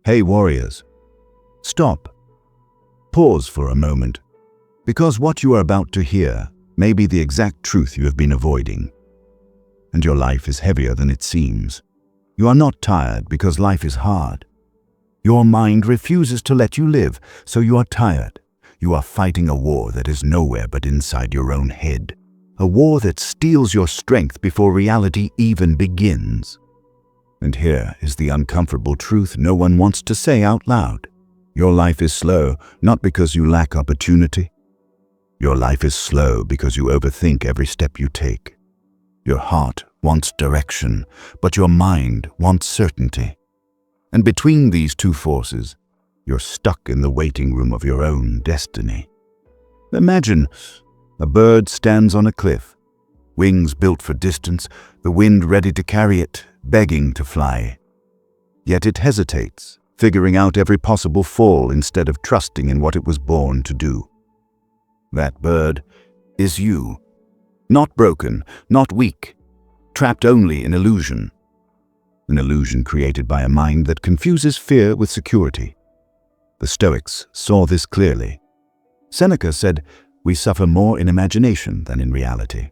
Hey warriors, stop. Pause for a moment, because what you are about to hear may be the exact truth you have been avoiding. And your life is heavier than it seems. You are not tired because life is hard. Your mind refuses to let you live, so you are tired. You are fighting a war that is nowhere but inside your own head. A war that steals your strength before reality even begins. And here is the uncomfortable truth no one wants to say out loud. Your life is slow, not because you lack opportunity. Your life is slow because you overthink every step you take. Your heart wants direction, but your mind wants certainty. And between these two forces, you're stuck in the waiting room of your own destiny. Imagine a bird stands on a cliff, wings built for distance, the wind ready to carry it, begging to fly. Yet it hesitates, figuring out every possible fall instead of trusting in what it was born to do. That bird is you. Not broken, not weak, trapped only in illusion. An illusion created by a mind that confuses fear with security. The Stoics saw this clearly. Seneca said, "We suffer more in imagination than in reality."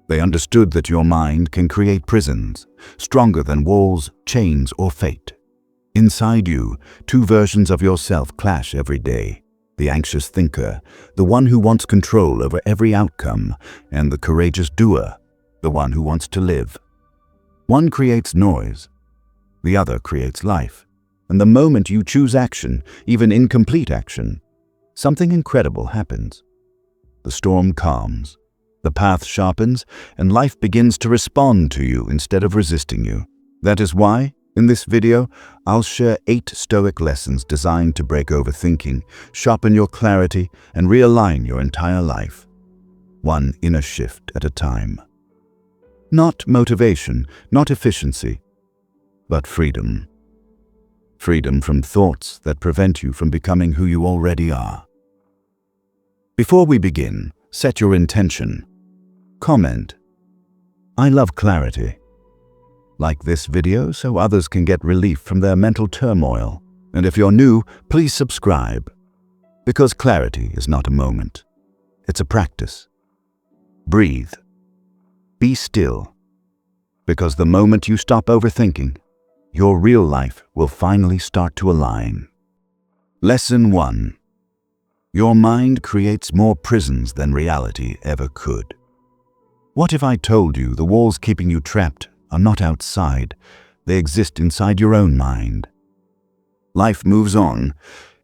They understood that your mind can create prisons, stronger than walls, chains, or fate. Inside you, two versions of yourself clash every day. The anxious thinker, the one who wants control over every outcome, and the courageous doer, the one who wants to live. One creates noise, the other creates life. And the moment you choose action, even incomplete action, something incredible happens. The storm calms, the path sharpens, and life begins to respond to you instead of resisting you. That is why, in this video, I'll share 8 Stoic lessons designed to break overthinking, sharpen your clarity, and realign your entire life. One inner shift at a time. Not motivation, not efficiency, but freedom. Freedom from thoughts that prevent you from becoming who you already are. Before we begin, set your intention. Comment, "I love clarity." Like this video so others can get relief from their mental turmoil. And if you're new, please subscribe. Because clarity is not a moment. It's a practice. Breathe. Be still. Because the moment you stop overthinking, your real life will finally start to align. Lesson 1. Your mind creates more prisons than reality ever could. What if I told you the walls keeping you trapped are not outside, they exist inside your own mind? Life moves on,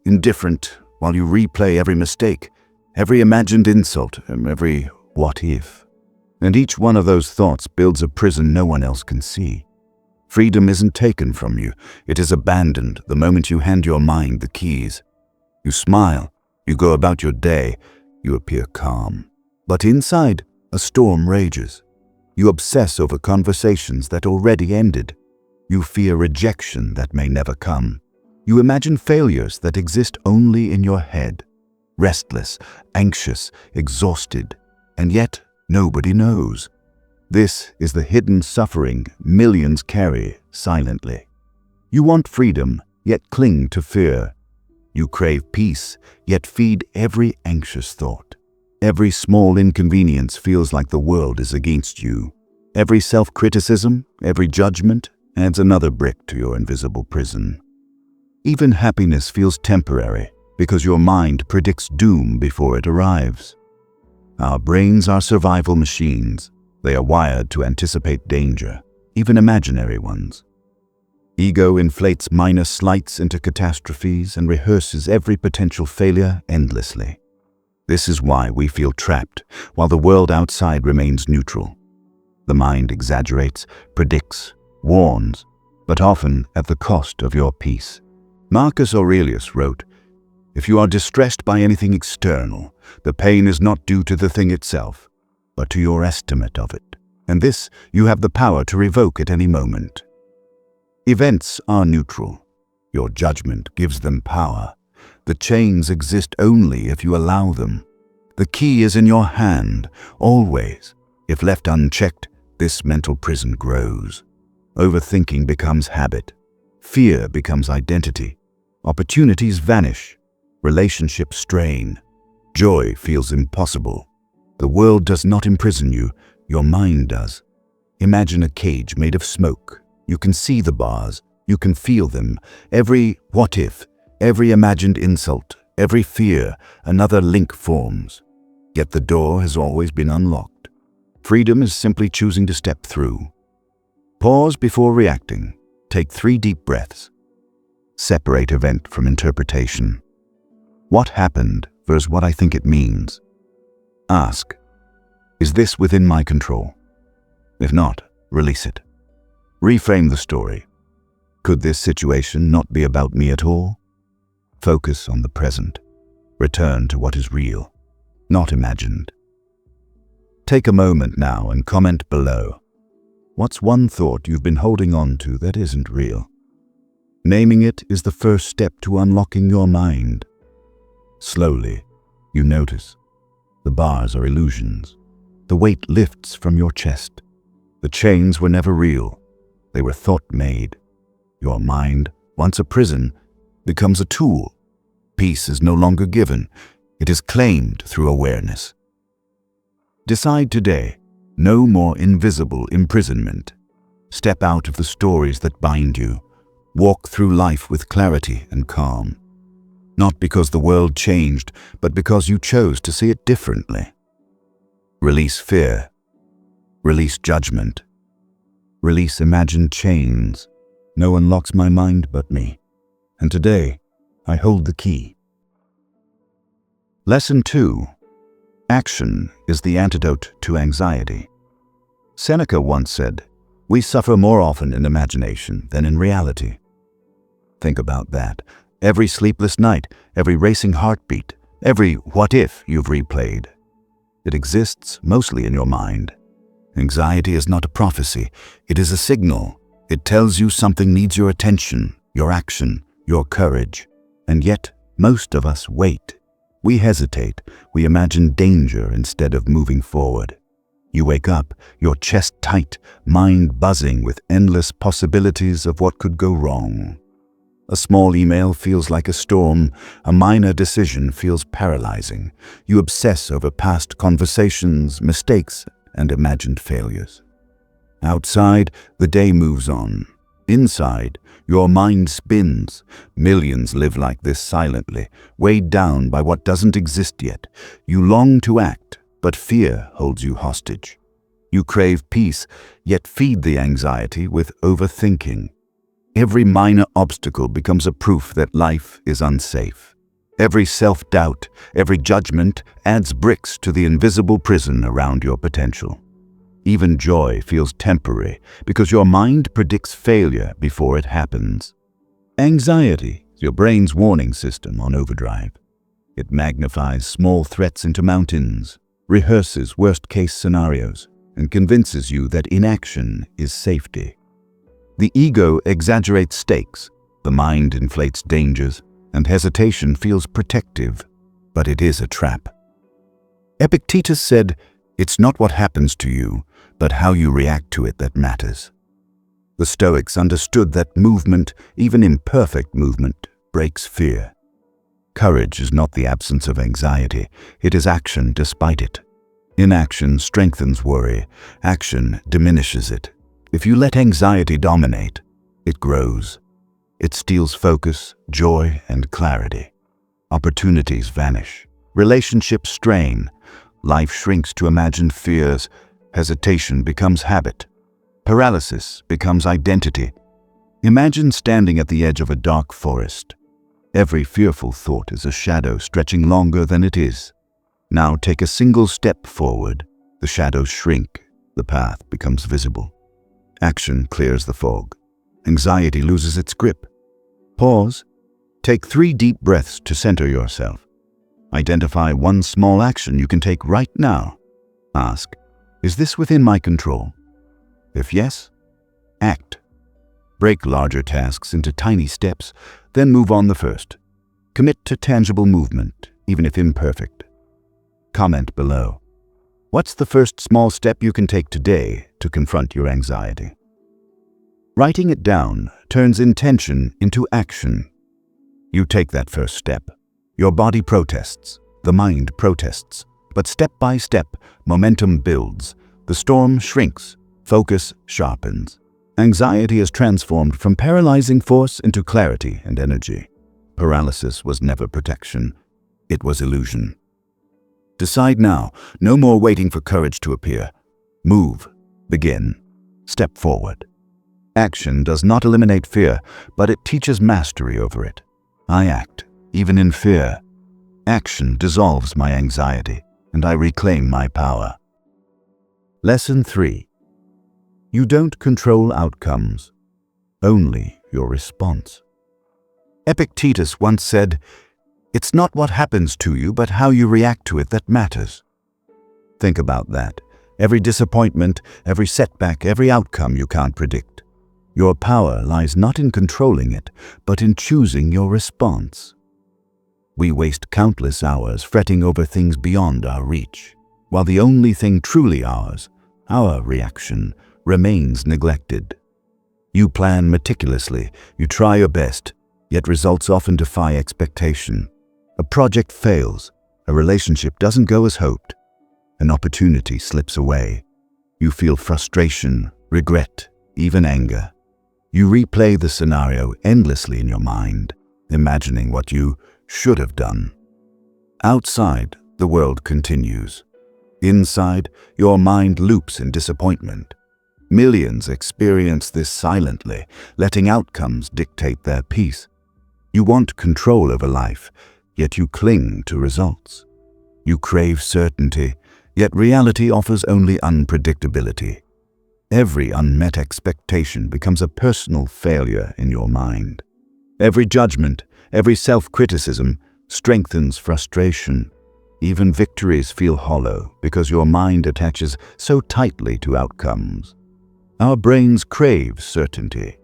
indifferent, while you replay every mistake, every imagined insult, and every what if. And each one of those thoughts builds a prison no one else can see. Freedom isn't taken from you, it is abandoned the moment you hand your mind the keys. You smile, you go about your day, you appear calm. But inside, a storm rages. You obsess over conversations that already ended. You fear rejection that may never come. You imagine failures that exist only in your head. Restless, anxious, exhausted, and yet nobody knows. This is the hidden suffering millions carry silently. You want freedom, yet cling to fear. You crave peace, yet feed every anxious thought. Every small inconvenience feels like the world is against you. Every self-criticism, every judgment adds another brick to your invisible prison. Even happiness feels temporary because your mind predicts doom before it arrives. Our brains are survival machines. They are wired to anticipate danger, even imaginary ones. Ego inflates minor slights into catastrophes and rehearses every potential failure endlessly. This is why we feel trapped, while the world outside remains neutral. The mind exaggerates, predicts, warns, but often at the cost of your peace. Marcus Aurelius wrote, "If you are distressed by anything external, the pain is not due to the thing itself, but to your estimate of it. And this you have the power to revoke at any moment." Events are neutral. Your judgment gives them power. The chains exist only if you allow them. The key is in your hand, always. If left unchecked, this mental prison grows. Overthinking becomes habit. Fear becomes identity. Opportunities vanish. Relationships strain. Joy feels impossible. The world does not imprison you, your mind does. Imagine a cage made of smoke. You can see the bars, you can feel them. Every what if, every imagined insult, every fear, another link forms. Yet the door has always been unlocked. Freedom is simply choosing to step through. Pause before reacting. Take 3 deep breaths. Separate event from interpretation. What happened versus what I think it means. Ask, is this within my control? If not, release it. Reframe the story. Could this situation not be about me at all? Focus on the present. Return to what is real, not imagined. Take a moment now and comment below. What's one thought you've been holding on to that isn't real? Naming it is the first step to unlocking your mind. Slowly, you notice. The bars are illusions. The weight lifts from your chest. The chains were never real. They were thought-made. Your mind, once a prison, becomes a tool. Peace is no longer given. It is claimed through awareness. Decide today, no more invisible imprisonment. Step out of the stories that bind you. Walk through life with clarity and calm. Not because the world changed, but because you chose to see it differently. Release fear. Release judgment. Release imagined chains. No one locks my mind but me. And today, I hold the key. Lesson 2. Action is the antidote to anxiety. Seneca once said, "We suffer more often in imagination than in reality." Think about that. Every sleepless night, every racing heartbeat, every what if you've replayed. It exists mostly in your mind. Anxiety is not a prophecy. It is a signal. It tells you something needs your attention, your action, your courage. And yet, most of us wait. We hesitate. We imagine danger instead of moving forward. You wake up, your chest tight, mind buzzing with endless possibilities of what could go wrong. A small email feels like a storm. A minor decision feels paralyzing. You obsess over past conversations, mistakes, and imagined failures. Outside, the day moves on. Inside, your mind spins. Millions live like this silently, weighed down by what doesn't exist yet. You long to act, but fear holds you hostage. You crave peace, yet feed the anxiety with overthinking. Every minor obstacle becomes a proof that life is unsafe. Every self-doubt, every judgment adds bricks to the invisible prison around your potential. Even joy feels temporary because your mind predicts failure before it happens. Anxiety is your brain's warning system on overdrive. It magnifies small threats into mountains, rehearses worst-case scenarios, and convinces you that inaction is safety. The ego exaggerates stakes, the mind inflates dangers, and hesitation feels protective, but it is a trap. Epictetus said, "It's not what happens to you, but how you react to it that matters." The Stoics understood that movement, even imperfect movement, breaks fear. Courage is not the absence of anxiety, it is action despite it. Inaction strengthens worry, action diminishes it. If you let anxiety dominate, it grows. It steals focus, joy, and clarity. Opportunities vanish. Relationships strain. Life shrinks to imagined fears. Hesitation becomes habit. Paralysis becomes identity. Imagine standing at the edge of a dark forest. Every fearful thought is a shadow stretching longer than it is. Now take a single step forward. The shadows shrink. The path becomes visible. Action clears the fog. Anxiety loses its grip. Pause. Take 3 deep breaths to center yourself. Identify one small action you can take right now. Ask, is this within my control? If yes, act. Break larger tasks into tiny steps, then move on the first. Commit to tangible movement, even if imperfect. Comment below. What's the first small step you can take today to confront your anxiety? Writing it down turns intention into action. You take that first step. Your body protests, the mind protests, but step by step, momentum builds. The storm shrinks, focus sharpens. Anxiety is transformed from paralyzing force into clarity and energy. Paralysis was never protection, it was illusion. Decide now, no more waiting for courage to appear. Move, begin, step forward. Action does not eliminate fear, but it teaches mastery over it. I act, even in fear. Action dissolves my anxiety, and I reclaim my power. Lesson 3. You don't control outcomes, only your response. Epictetus once said, "It's not what happens to you, but how you react to it that matters." Think about that. Every disappointment, every setback, every outcome you can't predict. Your power lies not in controlling it, but in choosing your response. We waste countless hours fretting over things beyond our reach, while the only thing truly ours, our reaction, remains neglected. You plan meticulously, you try your best, yet results often defy expectation. A project fails, a relationship doesn't go as hoped, an opportunity slips away. You feel frustration, regret, even anger. You replay the scenario endlessly in your mind, imagining what you should have done. Outside, the world continues. Inside, your mind loops in disappointment. Millions experience this silently, letting outcomes dictate their peace. You want control over life, yet you cling to results. You crave certainty, yet reality offers only unpredictability. Every unmet expectation becomes a personal failure in your mind. Every judgment, every self-criticism strengthens frustration. Even victories feel hollow because your mind attaches so tightly to outcomes. Our brains crave certainty.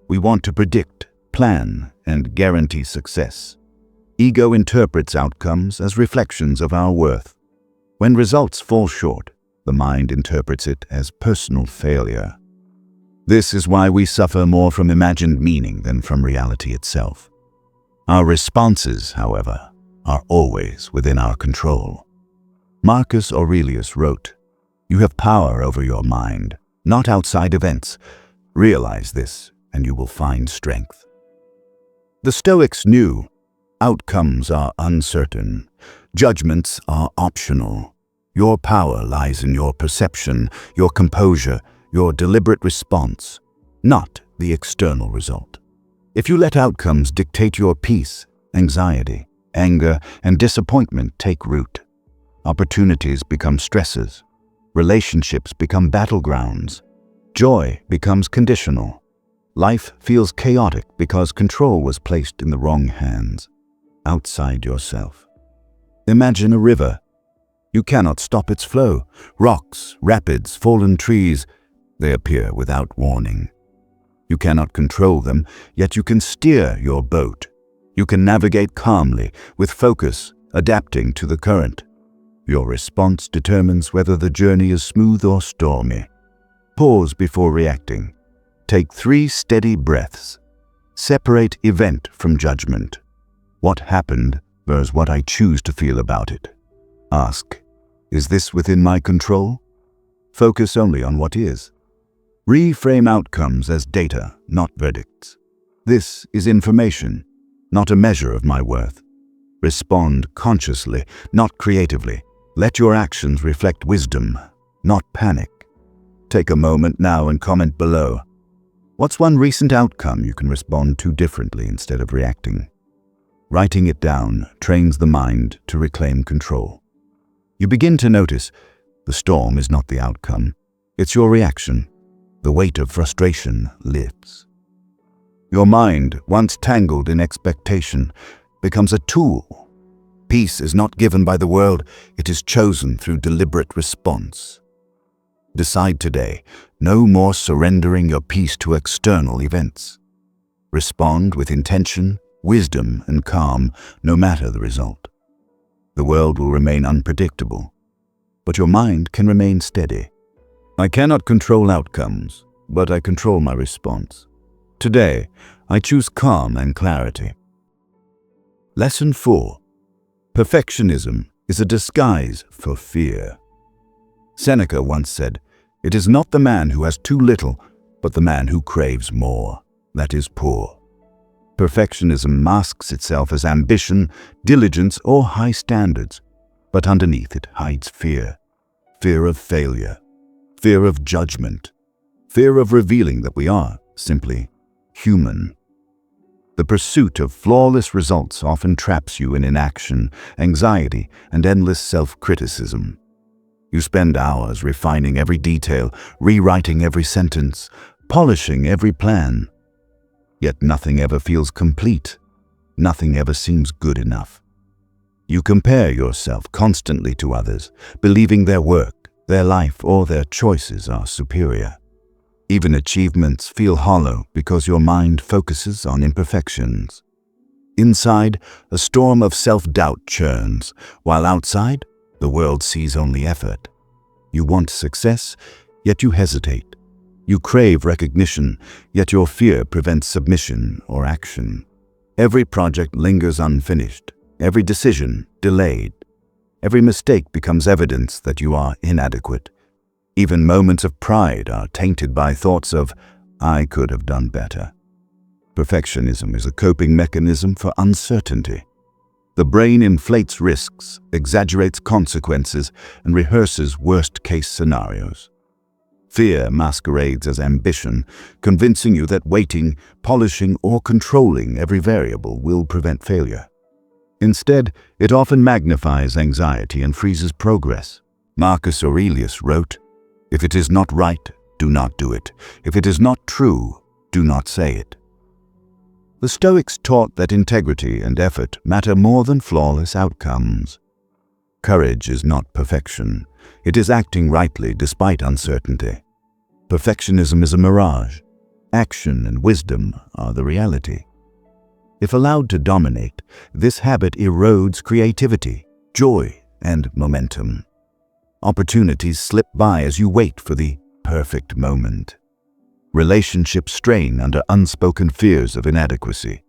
We want to predict, plan, and guarantee success. Ego interprets outcomes as reflections of our worth. When results fall short, the mind interprets it as personal failure. This is why we suffer more from imagined meaning than from reality itself. Our responses, however, are always within our control. Marcus Aurelius wrote, "You have power over your mind, not outside events. Realize this, and you will find strength." The Stoics knew outcomes are uncertain, judgments are optional. Your power lies in your perception, your composure, your deliberate response, not the external result. If you let outcomes dictate your peace, anxiety, anger, and disappointment take root. Opportunities become stresses. Relationships become battlegrounds. Joy becomes conditional. Life feels chaotic because control was placed in the wrong hands, outside yourself. Imagine a river. You cannot stop its flow. Rocks, rapids, fallen trees, they appear without warning. You cannot control them, yet you can steer your boat. You can navigate calmly, with focus, adapting to the current. Your response determines whether the journey is smooth or stormy. Pause before reacting. Take 3 steady breaths. Separate event from judgment. What happened versus what I choose to feel about it. Ask, is this within my control? Focus only on what is. Reframe outcomes as data, not verdicts. This is information, not a measure of my worth. Respond consciously, not creatively. Let your actions reflect wisdom, not panic. Take a moment now and comment below. What's one recent outcome you can respond to differently instead of reacting? Writing it down trains the mind to reclaim control. You begin to notice the storm is not the outcome, it's your reaction. The weight of frustration lifts. Your mind, once tangled in expectation, becomes a tool. Peace is not given by the world, it is chosen through deliberate response. Decide today, no more surrendering your peace to external events. Respond with intention, wisdom, and calm, no matter the result. The world will remain unpredictable, but your mind can remain steady. I cannot control outcomes, but I control my response. Today, I choose calm and clarity. Lesson 4. Perfectionism is a disguise for fear. Seneca once said, "It is not the man who has too little, but the man who craves more, that is poor." Perfectionism masks itself as ambition, diligence, or high standards, but underneath it hides fear. Fear of failure, fear of judgment, fear of revealing that we are simply human. The pursuit of flawless results often traps you in inaction, anxiety, and endless self-criticism. You spend hours refining every detail, rewriting every sentence, polishing every plan. Yet nothing ever feels complete. Nothing ever seems good enough. You compare yourself constantly to others, believing their work, their life, or their choices are superior. Even achievements feel hollow because your mind focuses on imperfections. Inside, a storm of self-doubt churns, while outside, the world sees only effort. You want success, yet you hesitate. You crave recognition, yet your fear prevents submission or action. Every project lingers unfinished, every decision delayed. Every mistake becomes evidence that you are inadequate. Even moments of pride are tainted by thoughts of, "I could have done better." Perfectionism is a coping mechanism for uncertainty. The brain inflates risks, exaggerates consequences, and rehearses worst-case scenarios. Fear masquerades as ambition, convincing you that waiting, polishing, or controlling every variable will prevent failure. Instead, it often magnifies anxiety and freezes progress. Marcus Aurelius wrote, "If it is not right, do not do it. If it is not true, do not say it." The Stoics taught that integrity and effort matter more than flawless outcomes. Courage is not perfection. It is acting rightly despite uncertainty. Perfectionism is a mirage. Action and wisdom are the reality. If allowed to dominate, this habit erodes creativity, joy, and momentum. Opportunities slip by as you wait for the perfect moment. Relationships strain under unspoken fears of inadequacy.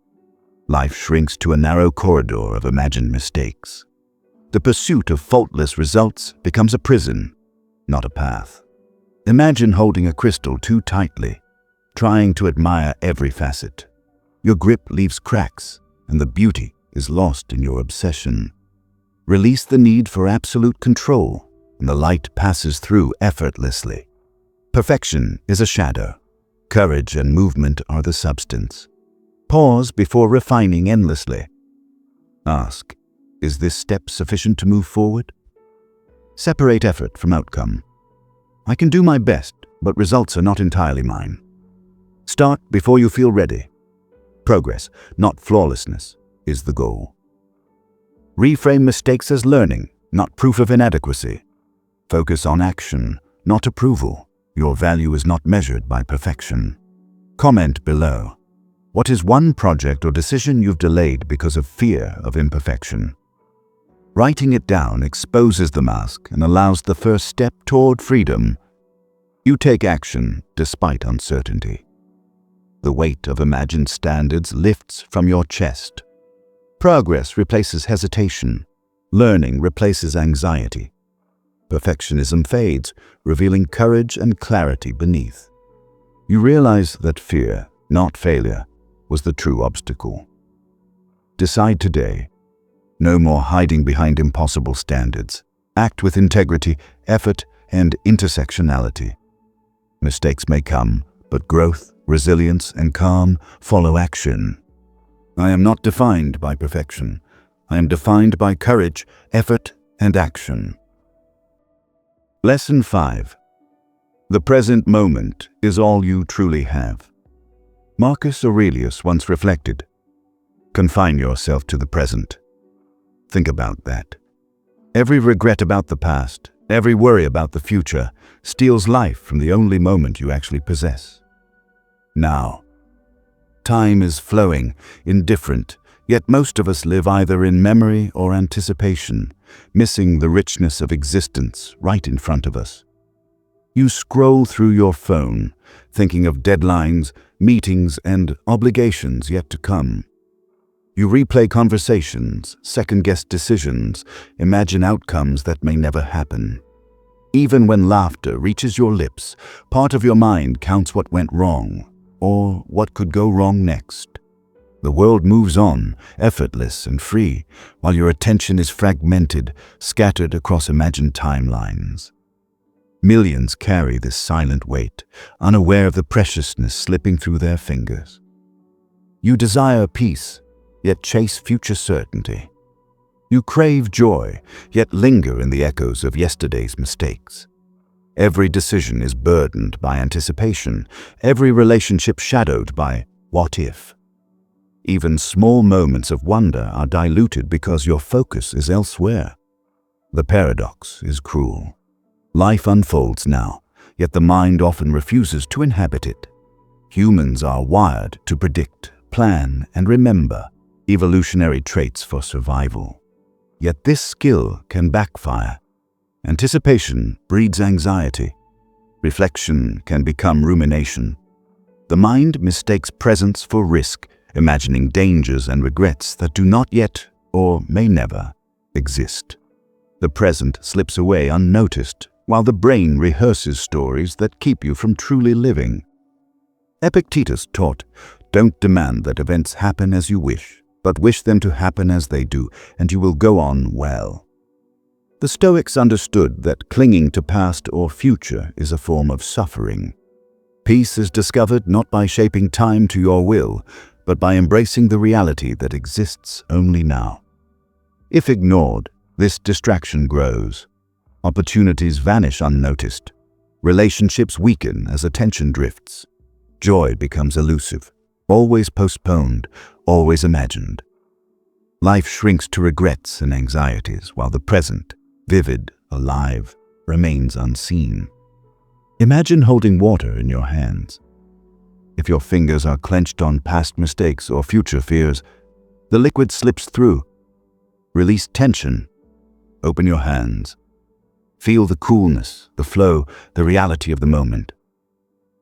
Life shrinks to a narrow corridor of imagined mistakes. The pursuit of faultless results becomes a prison, not a path. Imagine holding a crystal too tightly, trying to admire every facet. Your grip leaves cracks, and the beauty is lost in your obsession. Release the need for absolute control, and the light passes through effortlessly. Perfection is a shadow. Courage and movement are the substance. Pause before refining endlessly. Ask, is this step sufficient to move forward? Separate effort from outcome. I can do my best, but results are not entirely mine. Start before you feel ready. Progress, not flawlessness, is the goal. Reframe mistakes as learning, not proof of inadequacy. Focus on action, not approval. Your value is not measured by perfection. Comment below. What is one project or decision you've delayed because of fear of imperfection? Writing it down exposes the mask and allows the first step toward freedom. You take action despite uncertainty. The weight of imagined standards lifts from your chest. Progress replaces hesitation. Learning replaces anxiety. Perfectionism fades, revealing courage and clarity beneath. You realize that fear, not failure, was the true obstacle. Decide today. No more hiding behind impossible standards. Act with integrity, effort, and intersectionality. Mistakes may come, but growth, resilience, and calm follow action. I am not defined by perfection. I am defined by courage, effort, and action. Lesson 5. The present moment is all you truly have. Marcus Aurelius once reflected, "Confine yourself to the present." Think about that. Every regret about the past, every worry about the future, steals life from the only moment you actually possess. Now. Time is flowing, indifferent, yet most of us live either in memory or anticipation, missing the richness of existence right in front of us. You scroll through your phone, thinking of deadlines, meetings, and obligations yet to come. You replay conversations, second-guess decisions, imagine outcomes that may never happen. Even when laughter reaches your lips, part of your mind counts what went wrong, or what could go wrong next. The world moves on, effortless and free, while your attention is fragmented, scattered across imagined timelines. Millions carry this silent weight, unaware of the preciousness slipping through their fingers. You desire peace, yet chase future certainty. You crave joy, yet linger in the echoes of yesterday's mistakes. Every decision is burdened by anticipation, every relationship shadowed by what if. Even small moments of wonder are diluted because your focus is elsewhere. The paradox is cruel. Life unfolds now, yet the mind often refuses to inhabit it. Humans are wired to predict, plan, and remember, evolutionary traits for survival. Yet this skill can backfire. Anticipation breeds anxiety. Reflection can become rumination. The mind mistakes presence for risk, imagining dangers and regrets that do not yet, or may never, exist. The present slips away unnoticed, while the brain rehearses stories that keep you from truly living. Epictetus taught, "Don't demand that events happen as you wish, but wish them to happen as they do, and you will go on well." The Stoics understood that clinging to past or future is a form of suffering. Peace is discovered not by shaping time to your will, but by embracing the reality that exists only now. If ignored, this distraction grows. Opportunities vanish unnoticed. Relationships weaken as attention drifts. Joy becomes elusive, always postponed, always imagined. Life shrinks to regrets and anxieties, while the present, vivid, alive, remains unseen. Imagine holding water in your hands. If your fingers are clenched on past mistakes or future fears, the liquid slips through. Release tension. Open your hands. Feel the coolness, the flow, the reality of the moment.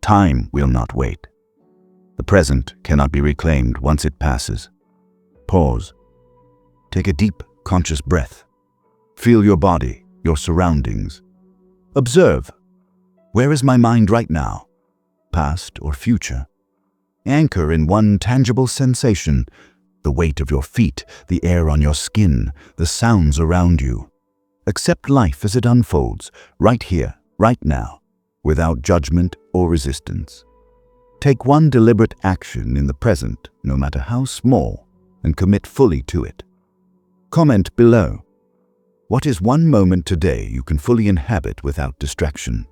Time will not wait. The present cannot be reclaimed once it passes. Pause. Take a deep, conscious breath. Feel your body, your surroundings. Observe. Where is my mind right now? Past or future? Anchor in one tangible sensation, the weight of your feet, the air on your skin, the sounds around you. Accept life as it unfolds, right here, right now, without judgment or resistance. Take one deliberate action in the present, no matter how small, and commit fully to it. Comment below. What is one moment today you can fully inhabit without distraction?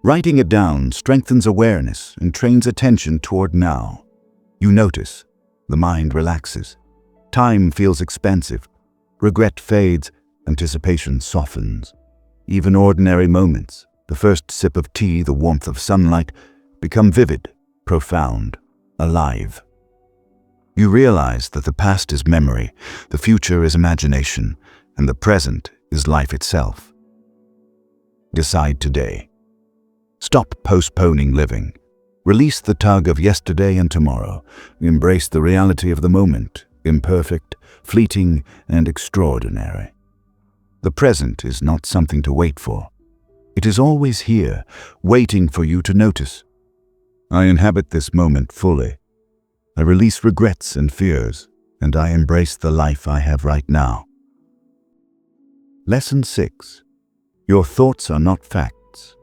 Writing it down strengthens awareness and trains attention toward now. You notice, the mind relaxes. Time feels expansive. Regret fades, anticipation softens. Even ordinary moments, the first sip of tea, the warmth of sunlight, become vivid, profound, alive. You realize that the past is memory, the future is imagination, and the present is life itself. Decide today. Stop postponing living. Release the tug of yesterday and tomorrow. Embrace the reality of the moment, imperfect, fleeting, and extraordinary. The present is not something to wait for. It is always here, waiting for you to notice. I inhabit this moment fully. I release regrets and fears, and I embrace the life I have right now. Lesson 6. Your thoughts are not facts.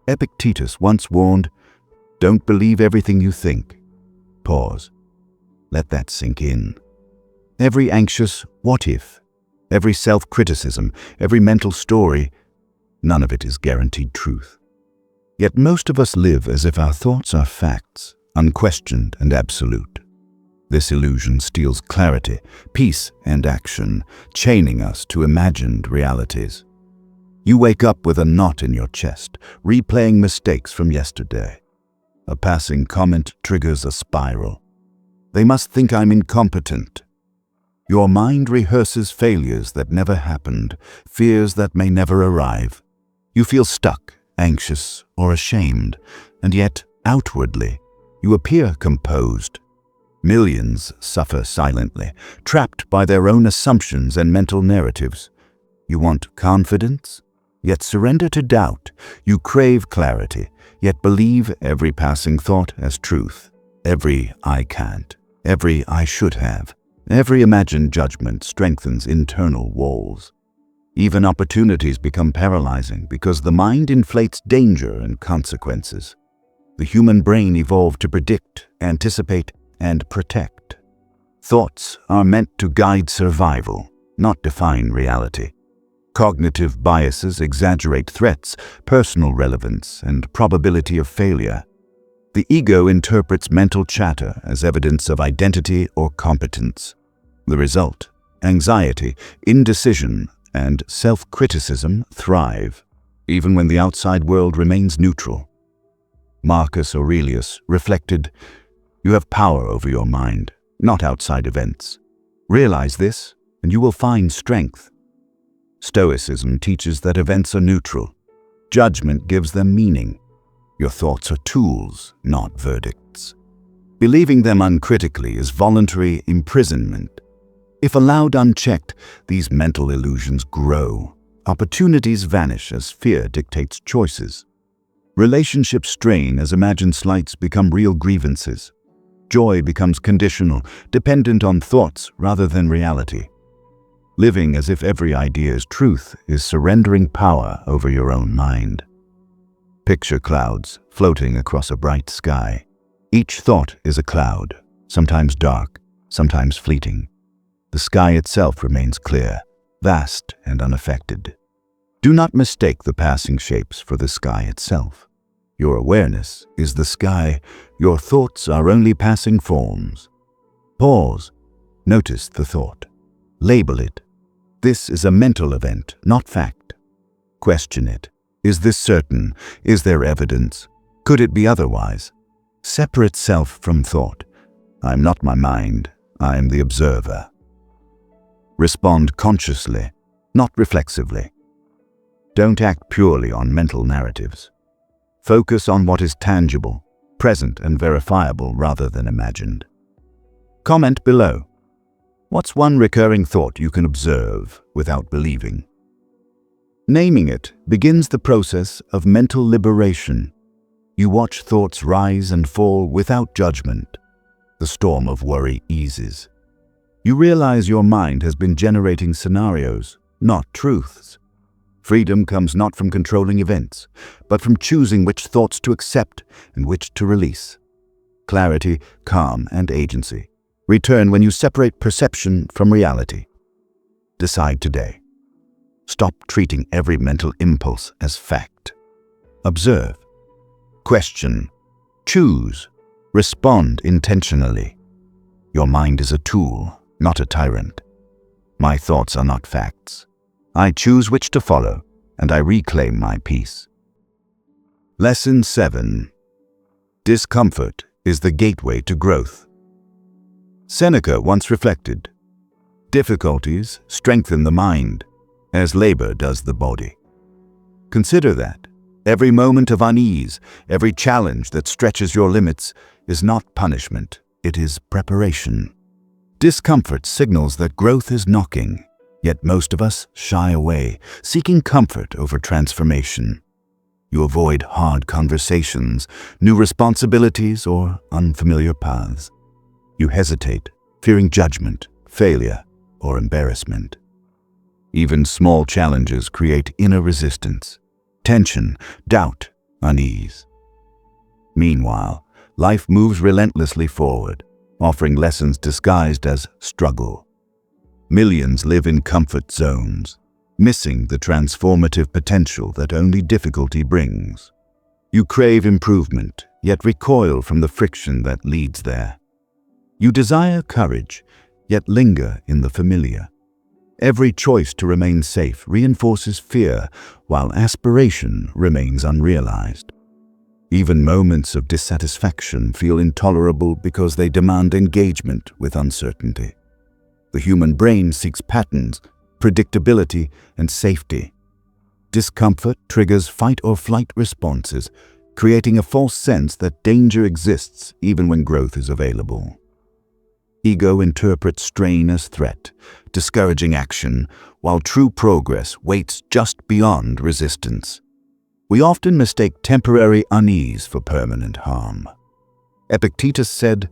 Epictetus once warned, "Don't believe everything you think." Pause. Let that sink in. Every anxious what if, every self-criticism, every mental story, none of it is guaranteed truth. Yet most of us live as if our thoughts are facts, unquestioned and absolute. This illusion steals clarity, peace, and action, chaining us to imagined realities. You wake up with a knot in your chest, replaying mistakes from yesterday. A passing comment triggers a spiral. They must think I'm incompetent. Your mind rehearses failures that never happened, fears that may never arrive. You feel stuck, anxious, or ashamed, and yet, outwardly, you appear composed. Millions suffer silently, trapped by their own assumptions and mental narratives. You want confidence, yet surrender to doubt. You crave clarity, yet believe every passing thought as truth. Every "I can't," every "I should have," every imagined judgment strengthens internal walls. Even opportunities become paralyzing because the mind inflates danger and consequences. The human brain evolved to predict, anticipate, and protect. Thoughts are meant to guide survival, not define reality. Cognitive biases exaggerate threats, personal relevance, and probability of failure. The ego interprets mental chatter as evidence of identity or competence. The result: anxiety, indecision, and self-criticism thrive, even when the outside world remains neutral. Marcus Aurelius reflected, "You have power over your mind, not outside events. Realize this, and you will find strength." Stoicism teaches that events are neutral. Judgment gives them meaning. Your thoughts are tools, not verdicts. Believing them uncritically is voluntary imprisonment. If allowed unchecked, these mental illusions grow. Opportunities vanish as fear dictates choices. Relationships strain as imagined slights become real grievances. Joy becomes conditional, dependent on thoughts rather than reality. Living as if every idea is truth is surrendering power over your own mind. Picture clouds floating across a bright sky. Each thought is a cloud, sometimes dark, sometimes fleeting. The sky itself remains clear, vast and unaffected. Do not mistake the passing shapes for the sky itself. Your awareness is the sky. Your thoughts are only passing forms. Pause. Notice the thought. Label it. This is a mental event, not fact. Question it. Is this certain? Is there evidence? Could it be otherwise? Separate self from thought. I am not my mind. I am the observer. Respond consciously, not reflexively. Don't act purely on mental narratives. Focus on what is tangible, present, and verifiable rather than imagined. Comment below. What's one recurring thought you can observe without believing? Naming it begins the process of mental liberation. You watch thoughts rise and fall without judgment. The storm of worry eases. You realize your mind has been generating scenarios, not truths. Freedom comes not from controlling events, but from choosing which thoughts to accept and which to release. Clarity, calm, and agency return when you separate perception from reality. Decide today. Stop treating every mental impulse as fact. Observe. Question. Choose. Respond intentionally. Your mind is a tool, not a tyrant. My thoughts are not facts. I choose which to follow, and I reclaim my peace. Lesson 7. Discomfort is the gateway to growth. Seneca once reflected, "Difficulties strengthen the mind, as labor does the body." Consider that. Every moment of unease, every challenge that stretches your limits is not punishment, it is preparation. Discomfort signals that growth is knocking, yet most of us shy away, seeking comfort over transformation. You avoid hard conversations, new responsibilities, or unfamiliar paths. You hesitate, fearing judgment, failure, or embarrassment. Even small challenges create inner resistance, tension, doubt, unease. Meanwhile, life moves relentlessly forward, offering lessons disguised as struggle. Millions live in comfort zones, missing the transformative potential that only difficulty brings. You crave improvement, yet recoil from the friction that leads there. You desire courage, yet linger in the familiar. Every choice to remain safe reinforces fear, while aspiration remains unrealized. Even moments of dissatisfaction feel intolerable because they demand engagement with uncertainty. The human brain seeks patterns, predictability, and safety. Discomfort triggers fight or flight responses, creating a false sense that danger exists even when growth is available. Ego interprets strain as threat, discouraging action, while true progress waits just beyond resistance. We often mistake temporary unease for permanent harm. Epictetus said,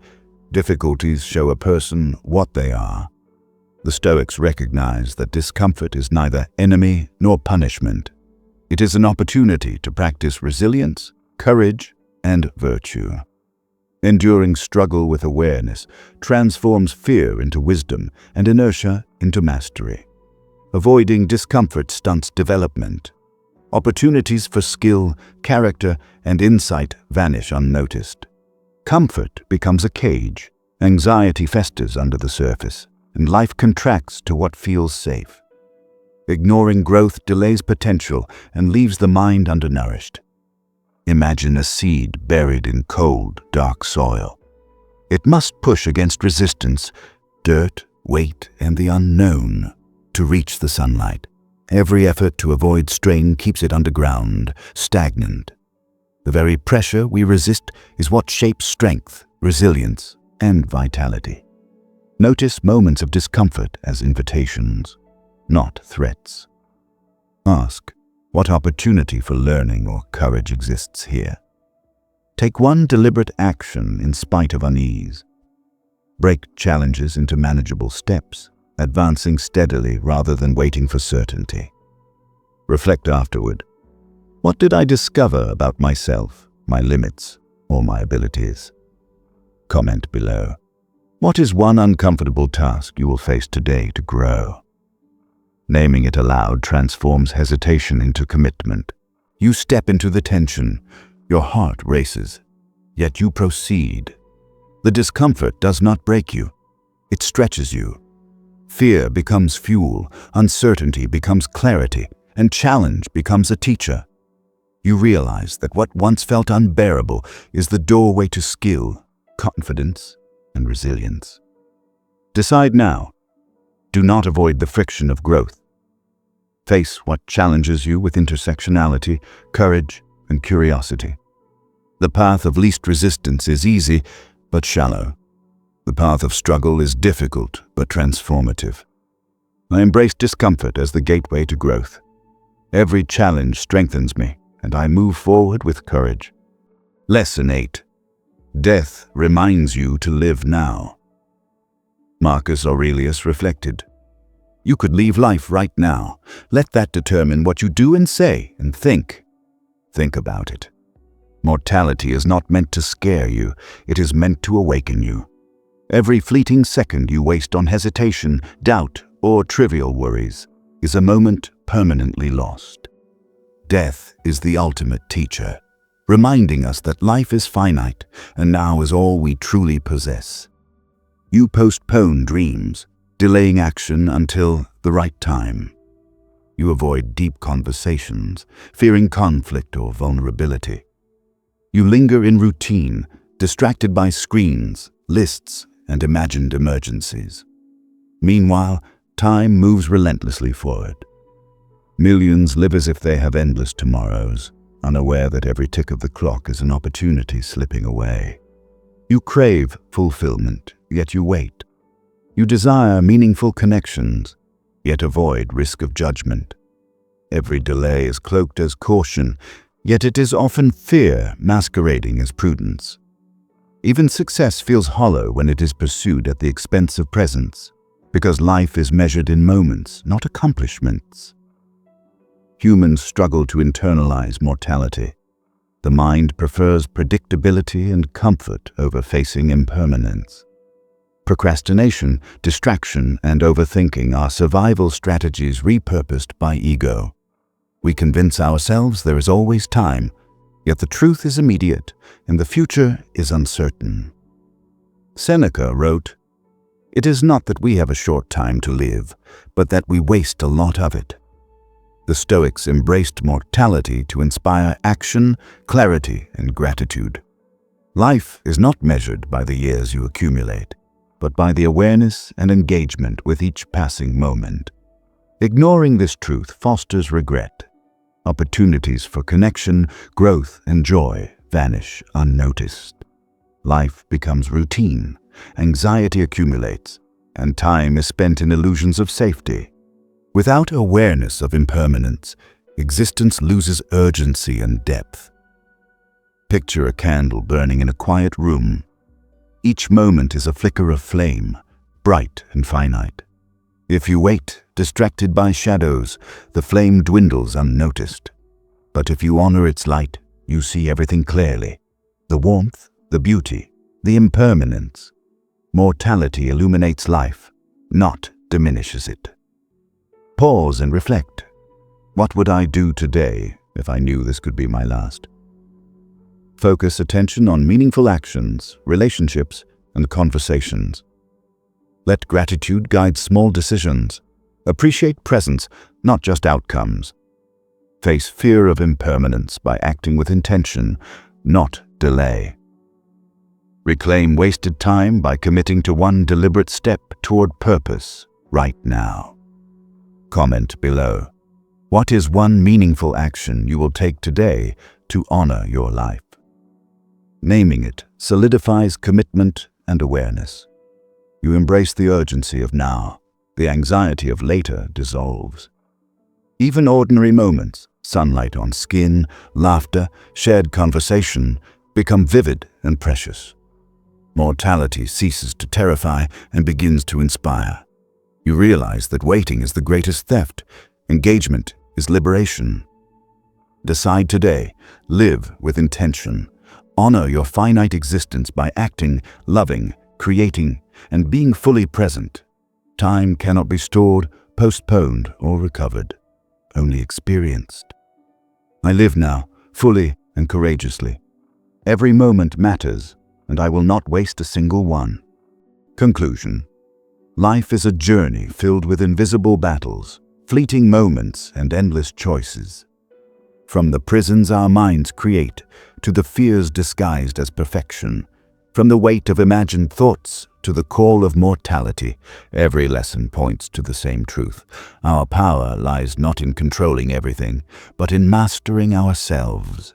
"Difficulties show a person what they are." The Stoics recognize that discomfort is neither enemy nor punishment. It is an opportunity to practice resilience, courage, and virtue. Enduring struggle with awareness transforms fear into wisdom and inertia into mastery. Avoiding discomfort stunts development. Opportunities for skill, character, and insight vanish unnoticed. Comfort becomes a cage, anxiety festers under the surface, and life contracts to what feels safe. Ignoring growth delays potential and leaves the mind undernourished. Imagine a seed buried in cold, dark soil. It must push against resistance, dirt, weight, and the unknown to reach the sunlight. Every effort to avoid strain keeps it underground, stagnant. The very pressure we resist is what shapes strength, resilience, and vitality. Notice moments of discomfort as invitations, not threats. Ask, what opportunity for learning or courage exists here? Take one deliberate action in spite of unease. Break challenges into manageable steps, advancing steadily rather than waiting for certainty. Reflect afterward. What did I discover about myself, my limits, or my abilities? Comment below. What is one uncomfortable task you will face today to grow? Naming it aloud transforms hesitation into commitment. You step into the tension, your heart races, yet you proceed. The discomfort does not break you, it stretches you. Fear becomes fuel, uncertainty becomes clarity, and challenge becomes a teacher. You realize that what once felt unbearable is the doorway to skill, confidence, and resilience. Decide now. Do not avoid the friction of growth. Face what challenges you with intersectionality, courage, and curiosity. The path of least resistance is easy, but shallow. The path of struggle is difficult, but transformative. I embrace discomfort as the gateway to growth. Every challenge strengthens me, and I move forward with courage. Lesson 8. Death reminds you to live now. Marcus Aurelius reflected, "You could leave life right now. Let that determine what you do and say and think. Think about it. Mortality is not meant to scare you, it is meant to awaken you. Every fleeting second you waste on hesitation, doubt, or trivial worries is a moment permanently lost. Death is the ultimate teacher, reminding us that life is finite and now is all we truly possess. You postpone dreams, delaying action until the right time. You avoid deep conversations, fearing conflict or vulnerability. You linger in routine, distracted by screens, lists, and imagined emergencies. Meanwhile, time moves relentlessly forward. Millions live as if they have endless tomorrows, unaware that every tick of the clock is an opportunity slipping away. You crave fulfillment, yet you wait. You desire meaningful connections, yet avoid risk of judgment. Every delay is cloaked as caution, yet it is often fear masquerading as prudence. Even success feels hollow when it is pursued at the expense of presence, because life is measured in moments, not accomplishments. Humans struggle to internalize mortality. The mind prefers predictability and comfort over facing impermanence. Procrastination, distraction, and overthinking are survival strategies repurposed by ego. We convince ourselves there is always time, yet the truth is immediate and the future is uncertain. Seneca wrote, "It is not that we have a short time to live, but that we waste a lot of it." The Stoics embraced mortality to inspire action, clarity, and gratitude. Life is not measured by the years you accumulate, but by the awareness and engagement with each passing moment. Ignoring this truth fosters regret. Opportunities for connection, growth, and joy vanish unnoticed. Life becomes routine, anxiety accumulates, and time is spent in illusions of safety. Without awareness of impermanence, existence loses urgency and depth. Picture a candle burning in a quiet room. Each moment is a flicker of flame, bright and finite. If you wait, distracted by shadows, the flame dwindles unnoticed. But if you honor its light, you see everything clearly. The warmth, the beauty, the impermanence. Mortality illuminates life, not diminishes it. Pause and reflect. What would I do today if I knew this could be my last? Focus attention on meaningful actions, relationships, and conversations. Let gratitude guide small decisions. Appreciate presence, not just outcomes. Face fear of impermanence by acting with intention, not delay. Reclaim wasted time by committing to one deliberate step toward purpose right now. Comment below. What is one meaningful action you will take today to honor your life? Naming it solidifies commitment and awareness. You embrace the urgency of now. The anxiety of later dissolves. Even ordinary moments, sunlight on skin, laughter, shared conversation, become vivid and precious. Mortality ceases to terrify and begins to inspire. You realize that waiting is the greatest theft. Engagement is liberation. Decide today. Live with intention. Honor your finite existence by acting, loving, creating, and being fully present. Time cannot be stored, postponed, or recovered, only experienced. I live now, fully and courageously. Every moment matters, and I will not waste a single one. Conclusion. Life is a journey filled with invisible battles, fleeting moments, and endless choices. From the prisons our minds create to the fears disguised as perfection, from the weight of imagined thoughts to the call of mortality, every lesson points to the same truth. Our power lies not in controlling everything, but in mastering ourselves.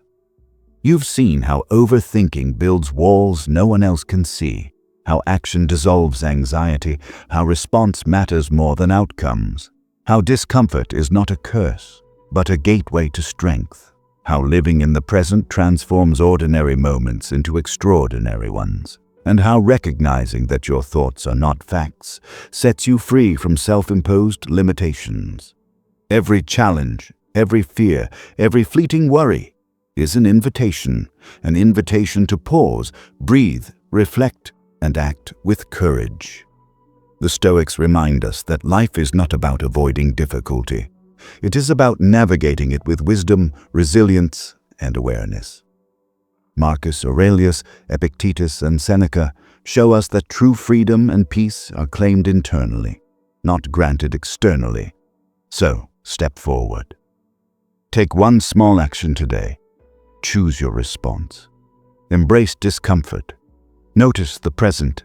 You've seen how overthinking builds walls no one else can see, how action dissolves anxiety, how response matters more than outcomes, how discomfort is not a curse, but a gateway to strength, how living in the present transforms ordinary moments into extraordinary ones, and how recognizing that your thoughts are not facts sets you free from self-imposed limitations. Every challenge, every fear, every fleeting worry is an invitation to pause, breathe, reflect, and act with courage. The Stoics remind us that life is not about avoiding difficulty. It is about navigating it with wisdom, resilience, and awareness. Marcus Aurelius, Epictetus, and Seneca show us that true freedom and peace are claimed internally, not granted externally. So, step forward. Take one small action today. Choose your response. Embrace discomfort. Notice the present.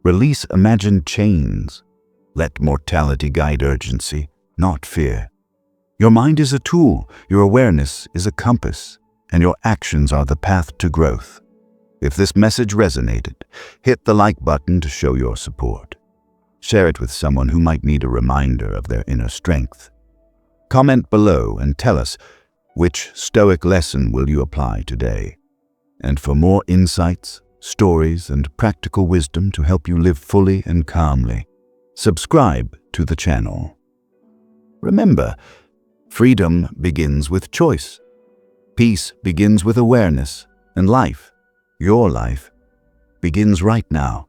Release imagined chains. Let mortality guide urgency, not fear. Your mind is a tool, your awareness is a compass, and your actions are the path to growth. If this message resonated, hit the like button to show your support. Share it with someone who might need a reminder of their inner strength. Comment below and tell us, which Stoic lesson will you apply today? And for more insights, stories, and practical wisdom to help you live fully and calmly, subscribe to the channel. Remember, freedom begins with choice. Peace begins with awareness, and life, your life, begins right now.